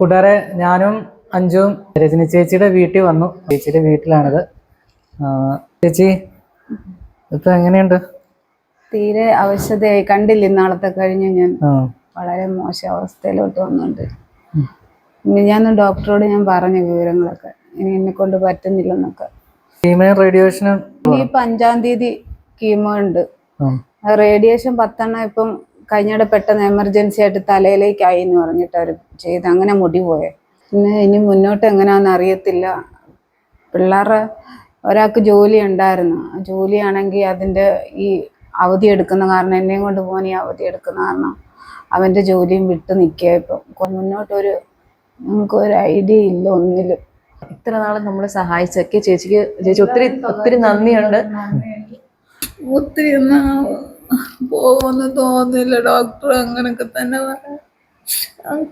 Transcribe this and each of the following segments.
കൂട്ടുകാരെ, ഞാനും അഞ്ജുവും രജനി ചേച്ചിയുടെ വീട്ടിൽ വന്നു. ചേച്ചിയുടെ വീട്ടിലാണിത്. ചേച്ചി ഇപ്പൊ എങ്ങനെയുണ്ട്? തീരെ അവശതയായി. കണ്ടില്ല ഇന്നാളത്തെ കഴിഞ്ഞ് ഞാൻ വളരെ മോശം അവസ്ഥയിലോട്ട് വന്നുണ്ട്. ഞാൻ ഡോക്ടറോട് ഞാൻ പറഞ്ഞ വിവരങ്ങളൊക്കെ, ഇനി എന്നെ കൊണ്ട് പറ്റുന്നില്ലെന്നൊക്കെ. റേഡിയേഷനും ഇനിയിപ്പൊ 5-ാം തീയതി കീമോ ഉണ്ട്. റേഡിയേഷൻ 10 ഇപ്പം കഴിഞ്ഞിടെ പെട്ടെന്ന് എമർജൻസി ആയിട്ട് തലയിലേക്കായി എന്ന് പറഞ്ഞിട്ട് അവർ ചെയ്ത് അങ്ങനെ മുടി പോയെ. പിന്നെ ഇനി മുന്നോട്ട് എങ്ങനെയാണെന്ന് അറിയത്തില്ല. പിള്ളേരുടെ ഒരാൾക്ക് ജോലി ഉണ്ടായിരുന്നു. ആ ജോലിയാണെങ്കിൽ അതിൻ്റെ ഈ അവധി എടുക്കുന്ന കാരണം, എന്നെയും കൊണ്ട് പോകാൻ ഈ അവധി എടുക്കുന്ന കാരണം അവൻ്റെ ജോലിയും വിട്ട് നിൽക്കുക. ഇപ്പം മുന്നോട്ടൊരു നമുക്കൊരു ഐഡിയ ഇല്ല ഒന്നിലും. ഇത്ര നാളും നമ്മൾ സഹായിച്ചൊക്കെ ചേച്ചി ഒത്തിരി ഒത്തിരി നന്ദിയുണ്ട്. ഒത്തിരി പോകുമെന്ന് തോന്നുന്നില്ല. ഡോക്ടർ അങ്ങനൊക്കെ തന്നെ പറയാം.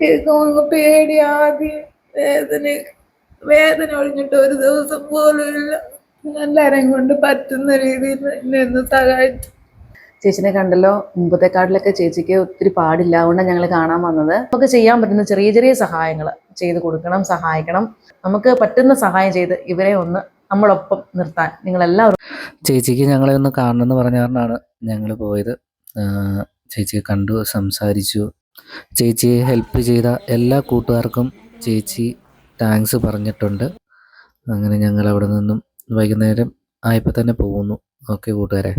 കേൾക്കുമ്പോൾ പേടി. ആദ്യം വേദന ഒഴിഞ്ഞിട്ട് ഒരു ദിവസം പോലും ഇല്ല. എല്ലാരെയും കൊണ്ട് പറ്റുന്ന രീതിയിൽ എന്നെ ഒന്ന് സഹായിച്ചു. ചേച്ചിനെ കണ്ടല്ലോ, മുമ്പത്തെക്കാട്ടിലൊക്കെ ചേച്ചിക്ക് ഒത്തിരി പാടില്ല. അതുകൊണ്ടാണ് ഞങ്ങൾ കാണാൻ വന്നത്. നമുക്ക് ചെയ്യാൻ പറ്റുന്ന ചെറിയ ചെറിയ സഹായങ്ങൾ ചെയ്ത് കൊടുക്കണം, സഹായിക്കണം. നമുക്ക് പറ്റുന്ന സഹായം ചെയ്ത് ഇവരെ ഒന്ന് നമ്മളൊപ്പം നിർത്താൻ നിങ്ങളെല്ലാവരും. ചേച്ചിക്ക് ഞങ്ങളെ ഒന്ന് കാണണമെന്ന് പറഞ്ഞ കാരണമാണ് ഞങ്ങൾ പോയത്. ചേച്ചിയെ കണ്ടു, സംസാരിച്ചു. ചേച്ചിയെ ഹെൽപ്പ് ചെയ്ത എല്ലാ കൂട്ടുകാർക്കും ചേച്ചി താങ്ക്സ് പറഞ്ഞിട്ടുണ്ട്. അങ്ങനെ ഞങ്ങൾ അവിടെ നിന്നും വൈകുന്നേരം ആയപ്പോൾ തന്നെ പോകുന്നു. ഓക്കെ കൂട്ടുകാരെ.